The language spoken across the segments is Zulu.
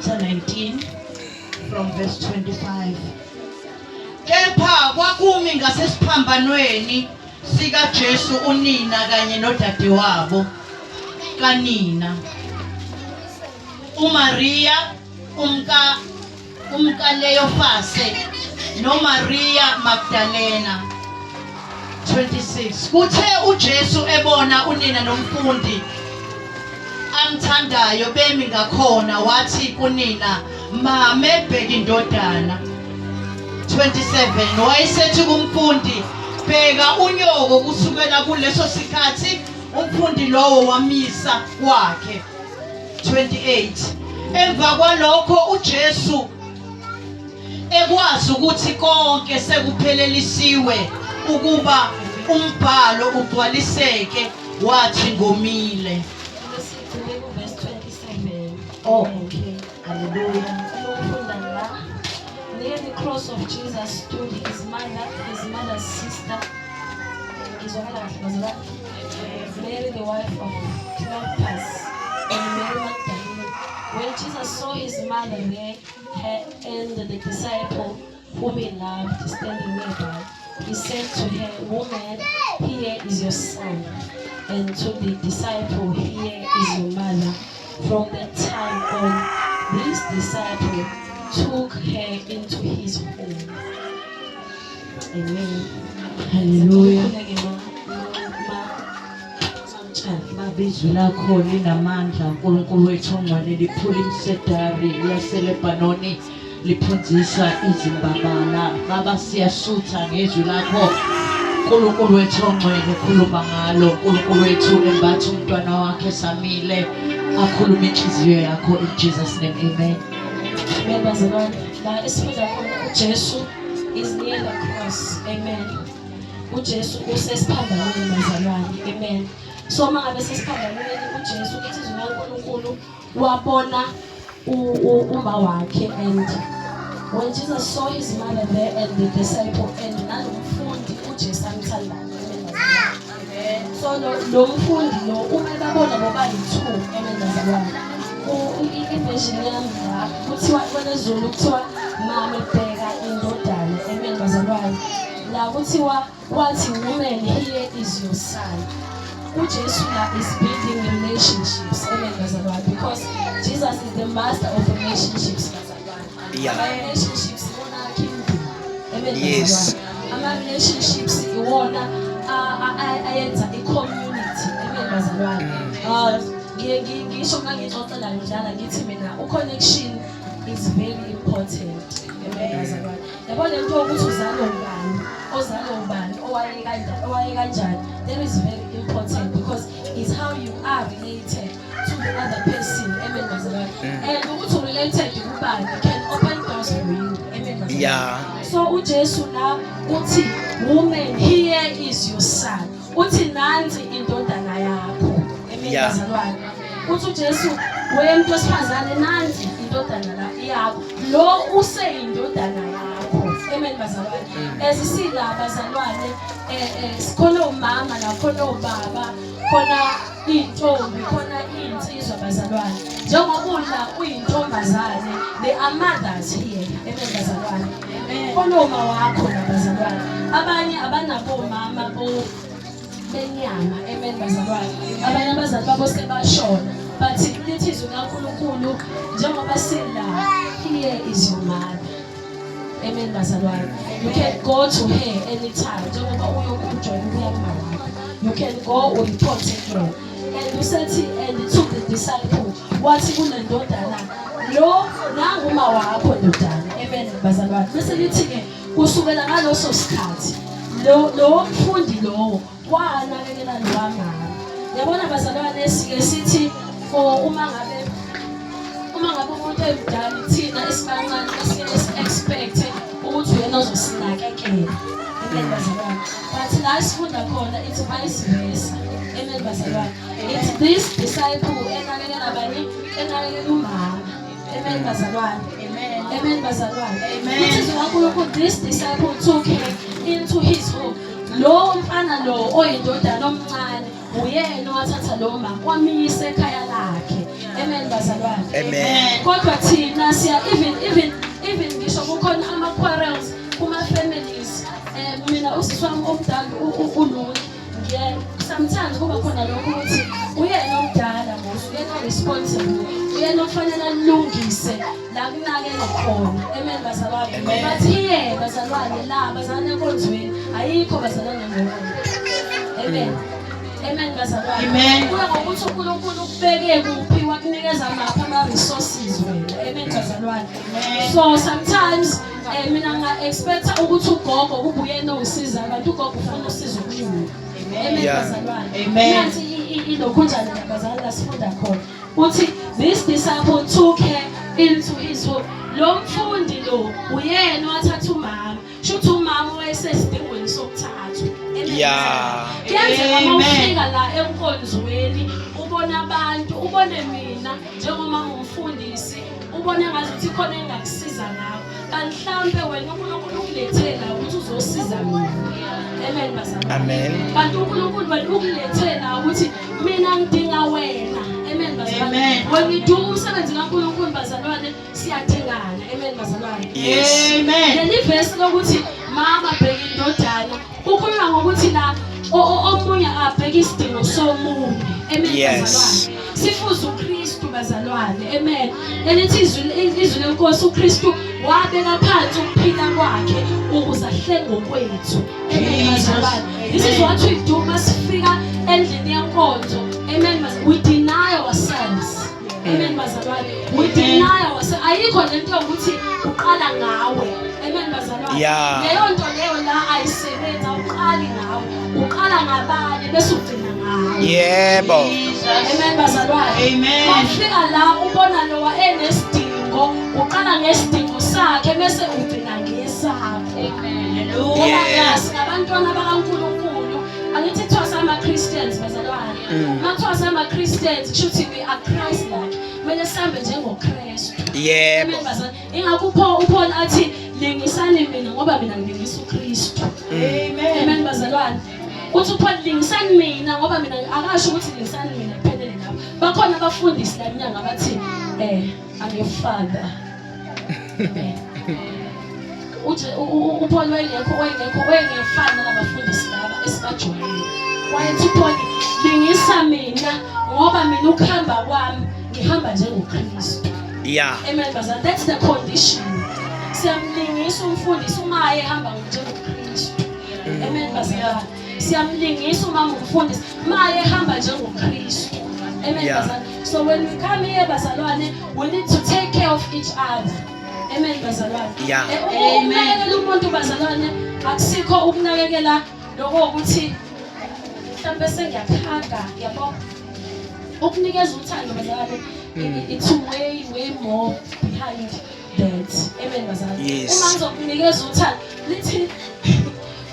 chapter 19 from verse 25. Kepha kwakumi ngasesiphambanweni sika Jesu unina kanye nodadewabo kanina uMaria umka Leofase noMaria Magdalena. 26. Kuthe uJesu ebona unina nomfundi amthandayo bemi ngakhona wathi kunina, mame bheka indodana. 27. Wayesethi kumfundi, bheka unyoko. Kusukela kuleso sikhathi umfundi lowo wamisa kwakhe. 28. Emva kwalokho uJesu ekwazi ukuthi konke sekuphelelisiwe ukuba umbhalo ugcwaliseke wathi ngomile. Verse 27. Oh, okay. Hallelujah. Near the cross of Jesus stood his mother's sister, Mary, the wife of Cleopas, and Mary Magdalene. When Jesus saw his mother there, her and the disciple whom he loved standing nearby, he said to her, Woman, here is your son. And to the disciple, here is your mother. From that time on, this disciple took her into his home. Amen. Hallelujah. Babizwi lakho linamandla. uNkulunkulu wethu ongcwele liphula imisedari yaseLebanoni liphunzisa izimbabala. Baba siyasutha ngezwi lakho. uNkulunkulu wethu ongcwele khuluma ngalo. uNkulunkulu wethu embatha umntwana wakhe samile akhuluma inhliziyo yakho in Jesus name. Amen. Bazalwane, la esifunda khona uJesu is near the cross. Amen. uJesu usesiphambanweni bazalwane. Amen. So mangabe sesiphambanweni uJesu isizwe laNkulunkulu wabona uma wakhe, and when Jesus saw his mother there and the disciple and nalomfundi uJesu amthandayo. Amen. So lo mfundi lo uma babona bobayi-2. Amen bazalwane. Inversion yami la kuthiwa kweNezulu kuthiwa mama bheka indodana. Amen bazalwane. La kuthiwa wathi, woman, here is your son. uJesu la is building relationships. Amen bazalwane, because Jesus is the master of relationships bazalwane. Yeah. Relationships iwona kingdom. Amen Yes. bazalwane. Relationships iwona ayenza i-community. Amen bazalwane. Ngisho ngangixoxela njalo ngithi mina connection is very important. Amen bazalwane. Yabona lento ukuthi uzalo ubani, ozalo ubani, owaye kanjani, that is very important because it's how you are related to the other person. Amen bazalwane. And ukuthi related kubani can open doors for you. Amen bazalwane. Yeah. So uJesu la uthi, woman, here is your son. Uthi nansi indodana yakho. Amen bazalwane. Uthi uJesu, wena wesifazane, nansi indodana la yakho, lo useyindodana yakho. Amen bazalwane. Esisila bazalwane, sikhona umama la khona ubaba, khona intombi, khona insizwa bazalwane. Njengobudla uyintombazane, there are mothers here. Amen bazalwane. Khona uma wakho la bazalwane. Abanye abanabo mama benyama. Amen bazalwane. Abanye abazali babo sebashona, but lithi izwi kaNkulunkulu njengoba sila, here is your mother. Amen bazalwane. You can go to her anytime. Njengoba uyokujoyina uyama wakho, you can go report to her. And usethi, and took the disciple, wathi kunendodana lo nanguma wakho ndodana. Amen bazalwane. Bese lithi ke kusukela ngaloso sikhathi lo mfundi lo wanakekela lo mama. Yabona bazalwane, sike sithi uma ngabe umuntu emdala thina esibancane siye expect ukuthi uyena ozosinakekela. Amen bazalwane. But la sifunda khona it's vice versa. Amen bazalwane. It's this disciple enakekela bani, enakekela umama. Amen bazalwane. Amen. Amen bazalwane. Amen. It is uNkulunkulu, this disciple took her into his home. Lo mfana lo oyindodana omncane uyena owathatha lo mama wamisa ekhaya lakhe. Amen bazalwane. Amen. Kodwa thina siya even ngisho kukhona ama-quarrels kuma-families. Mina usisi wami omdala uLungi, sometimes kuba khona lokho ukuthi uyena omdala mos, uyena responsible, uyena ofanele alungise la kunakele khona. Amen bazalwane. But here bazalwane la bazalwane enkonzweni ayikho bazalwane ngoba. Amen. Amen bazalwane. Amen. Kuya ngokuthi uNkulunkulu ukubeke kuphi, wakunikeza maphi ama-resources wena. Amen bazalwane. So sometimes mina nga-expecta ukuthi ugogo kube uyena ongisiza, kanti ugogo ufuna usizo kumina. Amen bazalwane. Nansi ilokhunjana labazalwane lasifunda khona uthi this disciple took her into his home. Lo mfundi lo uyena wathatha umama, shuthi umama wayesesidingweni sokuthathwa. Kuyenzeka uma ufika la enkonzweni ubona abantu, ubone mina njengoma ngumfundisi, ubone ngazuthi khona engakusiza ngawo, kanti mhlambe wena uNkulunkulu ukulethela ukuthi uzosiza mina. Amen bazalwane. Amen. Kanti uNkulunkulu wena ukulethela ukuthi mina ngidinga wena. Amen bazalwane. When we do umsebenzi kaNkulunkulu bazalwane siyadingana. Amen bazalwane. Yes. Amen. Leli verse lokuthi mama bheka indodana ukhuluma ngokuthi la omunye abheka isidingo somunye. Amen bazalwane. Sifuza uKristu bazalwane. Amen. Lelithi izwi lenkosi uKristu wabeka phansi ukuphila kwakhe ukuze ahle ngokwethu. Amen bazalwane. This is what we do masifika endlini yenkonzo. Amen. We deny ourselves. Amen bazalwane. We deny ourselves. Ayikho lento yokuthi uqala ngawe. Amen bazalwane. Leyo nto leyo la ayisebenza, uqali ngawe. Uqala ngabanye bese ugcina ngawe. Yebo. Amen bazalwane. Amen. Mafika la ubona lo enesidingo, uqala ngesidingo sakhe bese ugcina ngesakho. Hallelujah. Abantwana bakaNkulunkulu angithi thosa ama-Christians bazalwane. Mathosa ama-Christians kushuthi we are Christ-like. Kumele sihambe njengoKristu. Yebo. Amen bazalwane. Ingakho uPaul athi lingisani mina ngoba mina ngilingisa uKristu. Amen bazalwane. Uthi uPaul lingisani mina ngoba mina akasho ukuthi lingisani mina kuphelele lapho. Bakhona abafundisi la inyanga bathi I'm your father. Uthi uPaul wayengefana nabafundisi laba esibajwayele. Wayethi uPaul lingisa mina ngoba mina ukuhamba kwami ngihamba njengoKristu. Amen bazalwane. That's the condition. Siyamlingisa umfundisi uma ehamba njengoKristu. Amen bazalwane. Siyamlingisa uma umfundisi uma ehamba njengoKristu. Amen bazalwane. So when we come here bazalwane, we need to take care of each other. Amen bazalwane. Ukunakekela umuntu bazalwane akusikho ukunakekela lokho ukuthi mhlawumbe sengiyakhaga yabo. Ukunikeza uthando bazalwane, it's way more behind that. Amen bazalwane. Uma ngizokunikeza uthando lithi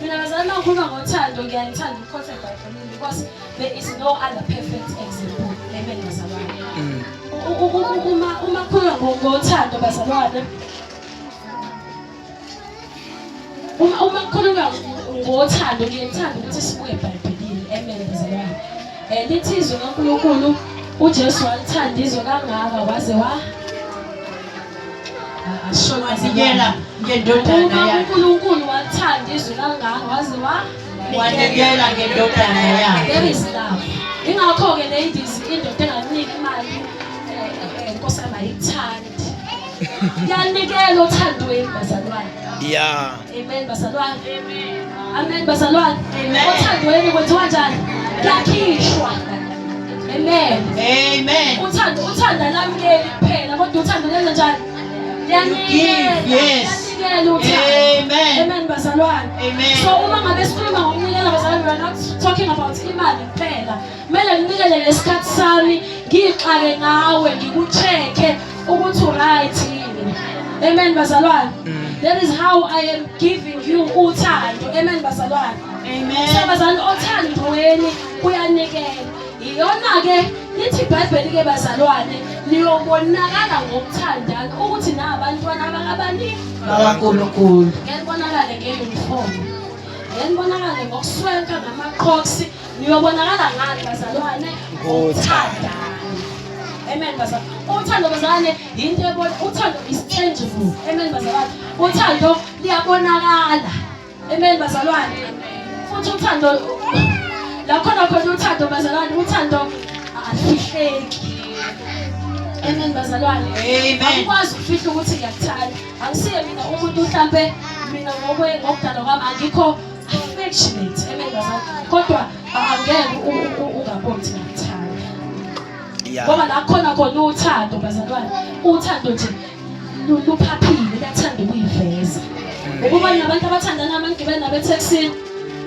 mina bazalwane ukukhuluma ngothando ngiyayithanda ukhothe eBhayibhelini because there is no other perfect example. Amen bazalwane. Uma khuluma ngothando bazalwane, uma khuluma ngothando ngiyethanda ukuthi sibuye eBhayibhelini. Amen bazalwane. Lithi izwi kaNkulunkulu uJesu walithanda izwe kangaka waze wanikela ngendodana yakhe. uNkulunkulu walithanda izwe kangaka waze wanikela ngendodana yakhe. There is love. Ingakho-ke ladies indoda engakunika imali Nkosi amayithandi. Yanikela othandweni bazalwane. Amen bazalwane. Amen bazalwane. Othandweni kwenziwa kanjani? Yakhishwa. Amen. Uthanda lamukeli kuphela kodwa uthando lenza njani? Yanikela uthando. Amen bazalwane. So uma ngabe sikhuluma ngokunikela bazalwane, we are not talking about imali kuphela. Kumele nginikele lesikhathi sami, ngixake ngawe, ngikucheke ukuthi uright yini. Amen bazalwane. That is how I am giving you uthando. Amen bazalwane. So bazalwane othandweni uyanikela. Iyona-ke lithi iBhayibheli-ke bazalwane niyobonakala ngokuthandana ukuthi nabantwana abaningi bakaNkulunkulu. ngenibonakale nge-uniform, ngenibonakale ngokuswenka ngama-crocs, niyobonakala ngani bazalwane? Ngokuthandana. Amen bazalwane. Uthando bazalwane into ebona uthando is tangible. Amen bazalwane. Uthando liyabonakala. Amen bazalwane. Futhi uthando la khona uthando bazalwane uthando afihleki. Amen bazalwane. Amen. Akwazi ukufihla ukuthi ngiyakuthanda. Angisiye mina umuntu mhlambe mina ngokudala kwami angikho affectionate. Amen bazalwane. Kodwa angeke ungaboni ukuthi ngiyakuthanda. Ngoba la khona uthando bazalwane. Uthando nje luphaphile liyathanda ukuyiveza. Ukuba nabantu abathandana amangibele nabethexini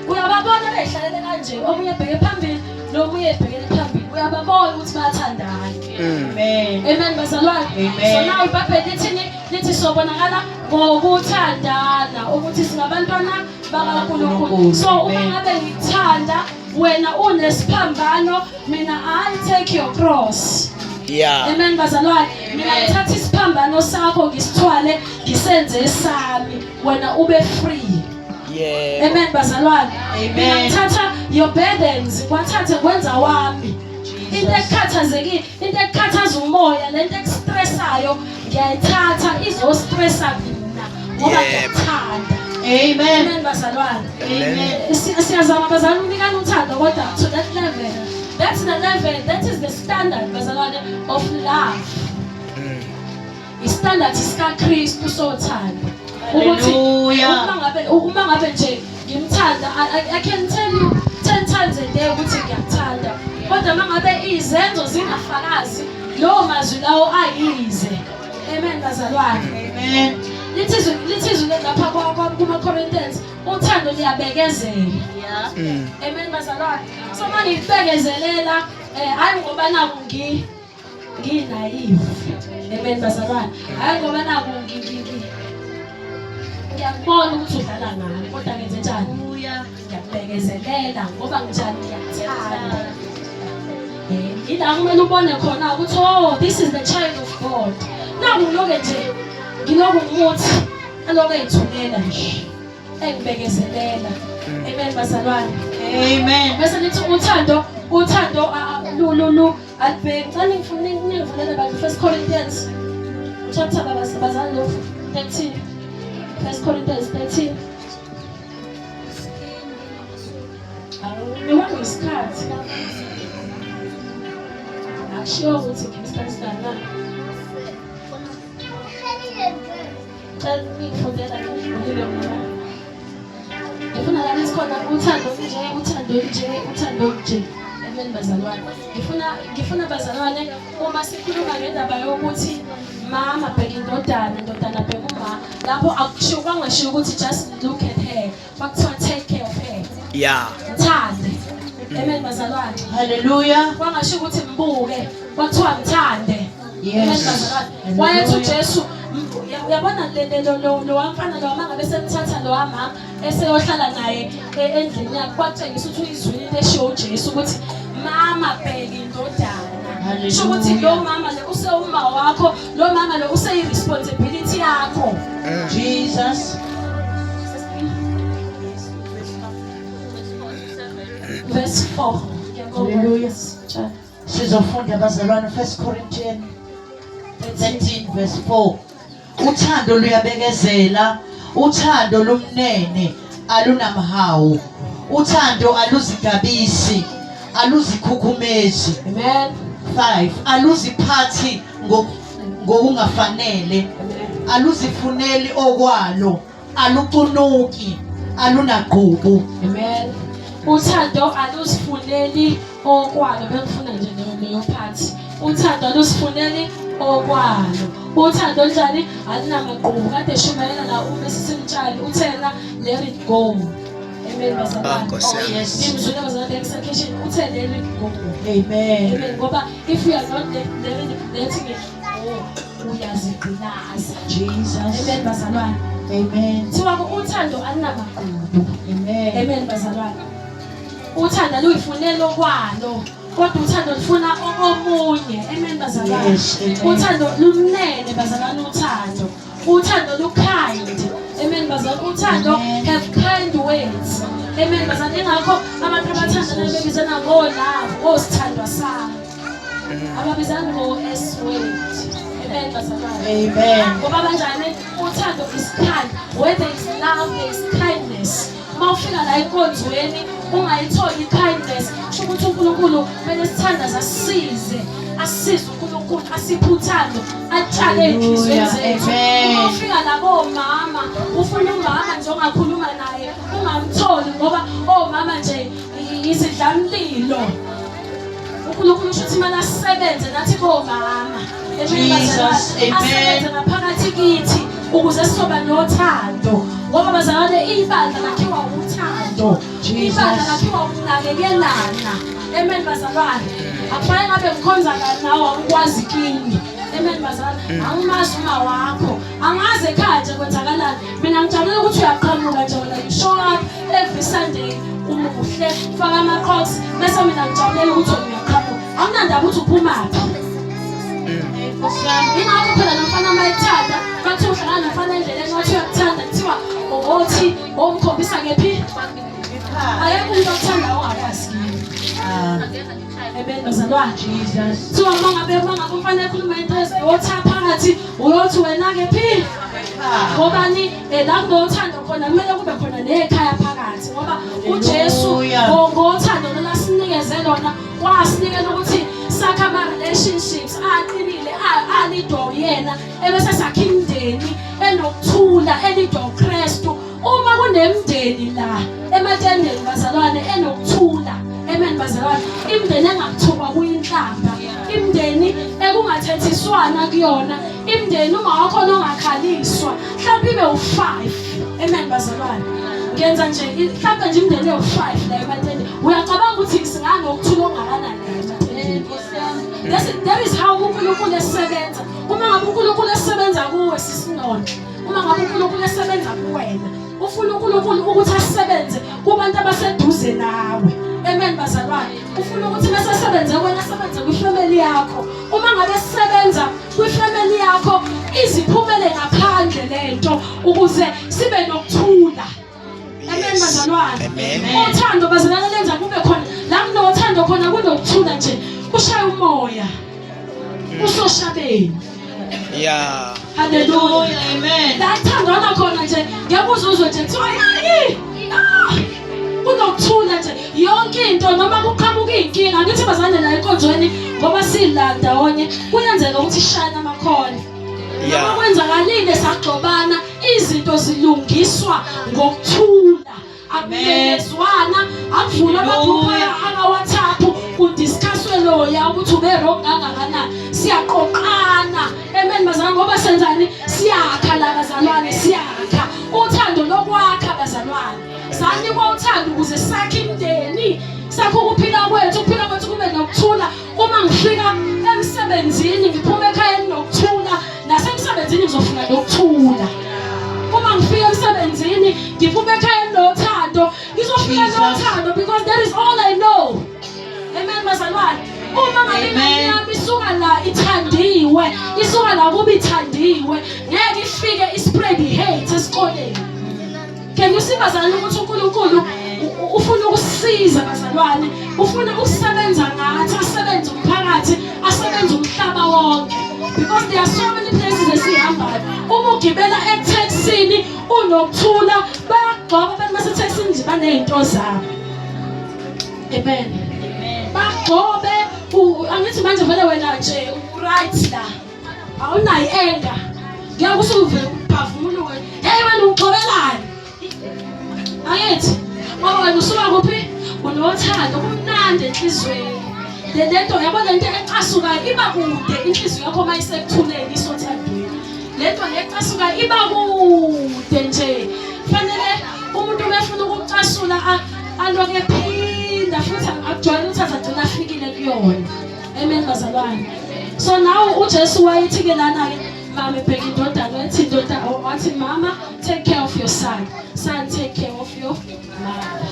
uyababona behlalele kanje, omunye ebheke phambili nomunye ebhekele phambili. Uyababona ukuthi bayathandana. Amen. Amen bazalwane. So now iBhayibheli lithi sobonakala ngokuthandana ukuthi singabantwana bakaNkulunkulu. So uma ngabe ngithanda wena unesiphambano mina I take your cross. Yeah. Amen bazalwane. Mina ngithatha isiphambano sakho ngisithwale ngisenze esami wena ube free. Yeah. Amen bazalwane. Mina Amen. ngithatha your burdens kwathathe kwenza wami. Into ekhathazekile, into ekhathaza umoya, lento ekustressayo ngiyayithatha izostressa mina ngoba ngiyathanda. Amen. Amen bazalwane. Amen. Siyazama bazalwane unikana uthando kodwa to that level. That's the level, that is the standard bazalwane of love. Istandard sika Kristu sothando. Hallelujah. Uma ngabe nje ngimthanda, I can tell you 10 times a day ukuthi ngiyakuthanda. Kodwa mangabe izenzo zingafakazi lo mazwi lawo ayize. Amen bazalwane. Amen. Lithizwe lapha kuma Corinthians uthando liyabekezela. Yeah. Amen bazalwane. So manje ngibekezelela hayi ngoba naku nginaive. Amen bazalwane. Hayi ngoba naku ngiyabona ukuthi udlala ngami kodwa ngenze njani? Ngiyabekezelela ngoba njani ngiyathanda. Ila kumele ubone khona ukuthi oh this is the child of God. Naku loke nje ngiloku umuthi aloke ethukela nje. Engibekezelela. Amen bazalwane. Amen. Bese lithi uthando albheki xani ngivulela abantu 1 Corinthians chapter bazalwane 13. 1 Corinthians 13. Ngiwanga isikhathi. Akushiwo ukuthi ngisikhathi sana. Xa ngifundela ngivulile mina. Ngifuna la sikhona uthando nje. Amen bazalwane. Ngifuna bazalwane uma sikhuluma ngendaba yokuthi mama bheka indodana bheka uma lapho akushiwo kwangashiwo ukuthi just look at her. Bakuthiwa take care of her. Yeah. Mthande. Amen bazalwane. Hallelujah. Kwangashiwo ukuthi mbuke. Bakuthiwa mthande. Yes. Amen bazalwane. Wayethi uJesu uyabona lo wamfana lo mama bese mthatha lo mama eseyohlala naye endlini yakhe kwatshengisa ukuthi uyizwini leshiwo uJesu ukuthi mama bheka indodana. Sho ukuthi lo mama le usewuma wakho, lo mama lo useyiresponsibility yakho. Jesus. Verse 4. Hallelujah. Sizofunda bazalwane 1 Corinthians 13 verse 4. Uthando luyabekezela, uthando lumnene, alunamhawu. Uthando aluzigabisi, aluzikhukhumezi. Amen. 5. Aluziphathi ngokungafanele. Aluzifuneli okwalo, alucunuki, alunagqubu. Amen. Uthando aluzifuneli okwalo, bengifuna nje leyo phathi. Uthando aluzifuneli okwalo. Uthando njani alinamagqubu. Kade shumayela la umesisimtshali uthena let it go. Amen bazalwane. Oh yes. Ngimzwile bazalwane execution uthe let it go. Amen. Amen. Ngoba if you are not letting it go uyazigcinaza. Jesus. Amen bazalwane. Amen. Thiwa uthando alinamagqubu. Amen. Amen bazalwane. Uthando luyifunelo kwalo. Kodwa uthando lufuna omunye. Amen bazalwane. Yes, amen. Uthando lumnene bazalwane uthando. Uthando lukind. Amen bazalwane. Uthando have kind words. Amen bazalwane. Ngakho abantu abathandana bebizana ngolove, osithandwa sami. ababizana ngo-S word. Amen bazalwane. Amen. Ngoba kanjani uthando is kind. Where there is love there is kindness. Uma ufika la enkonzweni ungayitholi kindness, kusho ukuthi uNkulunkulu kumele sithandaze asisize uNkulunkulu asiphe uthando atshale enhliziyweni zethu. Uma ufika la komama ufuna umama nje ongakhuluma naye ungamtholi ngoba omama nje izidlamlilo. uNkulunkulu usho ukuthi mana sisebenze nathi komama. Jesus, amen. Asebenze ngaphakathi kithi ukuze sizoba nothando. Ngoba bazalwane ibandla lakhiwa uthando. Ibandla lakhiwa ukunakekelana. Amen bazalwane. Akufanele ngabe ngikhonza nawe ukwazi kini. Amen bazalwane. Angimazi uma wakho. Angaze ekhaya nje kwenzakalani. Mina ngijabula ukuthi uyaqhamuka nje wena you show up every Sunday. Umuhle ufaka ama-crocs bese mina ngijabulela ukuthi uyaqhamuka. Awunandaba ukuthi uphumaphi. Ingakho phela nomfana amayithanda bathi uhlangana nomfana endleleni wathi uyakuthanda kuthiwa othi omkhombisa kephi ayekho umuntu okuthanda ongakazi Amen bazalwane. Jesus so mangabe umfana ekhuluma into eziyotha phakathi uyothi wena kephi ngobani la kunothando khona kumele kube khona nekhaya phakathi ngoba uJesu ngothando lona sinikeze lona wasinikeza ukuthi sakha ama-relationships aqinile alidwa uyena ebese sakha imindeni enokuthula elidwa uKristu. Uma kunemindeni la ematendeni bazalwane enokuthula amen bazalwane, imindeni engakuthukwa kuyinhlamba, imindeni ekungathethiswana kuyona, imindeni uma wakhona ongakhaliswa mhlawumbe ibe u5 amen bazalwane. Ngenza nje mhlawumbe nje imindeni ewu5 la ematendeni uyacabanga ukuthi singanokuthula ongakanani la. That is how uNkulunkulu esebenza. Uma ngabe uNkulunkulu esebenza kuwe sisinono, uma ngabe uNkulunkulu esebenza kuwena, ufuna uNkulunkulu ukuthi asebenze kubantu abaseduze nawe. Amen bazalwane. Ufuna ukuthi bese sebenze wena asebenze kwifamily yakho. Uma ngabe sebenza kwifamily yakho iziphumele ngaphandle lento ukuze sibe nokuthula. Amen bazalwane. Uthando bazalwane lenza kube khona la kunothando khona kunokuthula nje. Ushaya umoya usoshabeni. Yeah. Hallelujah. Amen. La thandana khona nje ngiyabuza uzwe nje kuthiwa hayi kunokuthula nje yonke into noma kuqhamuka inkinga ngithi bazane la enkonzweni ngoba silanda onye kuyenzeka ukuthi shana amakhona. Noma kwenzakalile sagxobana izinto zilungiswa ngokuthula. Akumelezwana akuvula amagroup aka-WhatsApp udiscusswe loya ukuthi ube wrong kangakanani. Siyaqoqana amen bazalwane ngoba senzani siyakha la bazalwane siyakha uthando lokwakha bazalwane. Sanikwa uthando ukuze sakhe imindeni sakho ukuphila kwethu kube nokuthula. Uma ngifika emsebenzini ngiphuma ekhaya nokuthula nasemsebenzini ngizofika nokuthula. Uma ngifika emsebenzini ngiphuma ekhaya nothando ngizofika nothando because that is all I know. Amen bazalwane. Uma ngabe imali yami isuka la ithandiwe isuka la kuba ithandiwe ngeke ifike ispread hate esikoleni. Can you see bazalwane ukuthi uNkulunkulu ufuna ukusisiza bazalwane, ufuna ukusebenza ngathi, asebenze umphakathi, asebenze umhlaba wonke because there are so many places esihambayo. Uma ugibela etaxini unokuthula bayagcoba abantu basetaxini nje baney'nto zabo. Amen. Bagcobe angithi manje vele wena nje right la awunayo enga ngiyakusuve uphavumulo wena hey wena ugcobelani ayithi ngoba wena usuka kuphi unothando kumnandi enhlizweni lento yabona lento ecasuka iba kude inhliziyo yakho mayisekuthuleni isothandweni lento lecasuka iba kude nje fanele umuntu befuna ukucasula aloke phinda futhi akujwayele uthatha gcina afikile kuyona. Amen bazalwane. So now uJesu wayithi ke lana ke mama ebheka indodana wathi indodana wathi mama take care of your son take care of your mother.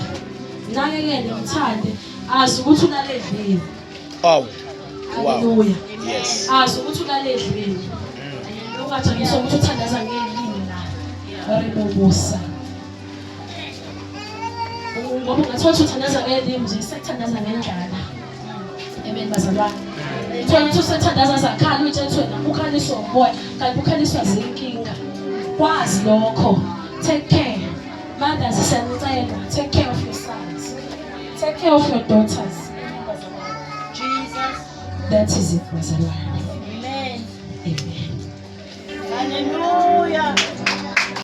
Nakekele mthande azi ukuthi unaledleni. Oh. Hallelujah. Yes. Azi ukuthi unaledleni. Ungathi ngisokuthi uthandaza ngelimi la. Aribobusa. Ngoba ungathola uthandaza ngelimi nje sekuthandaza ngendlala. Amen bazalwane. Uthola ukuthi usethandaza zakhala uyitshela wena ukhaliswa umoya kanti ukhaliswa zinkinga. Kwazi lokho. Take care. Mothers siyanicela, take care of your sons. Take care of your daughters. Jesus. That is it, Mazalwane. Amen. Amen. Hallelujah.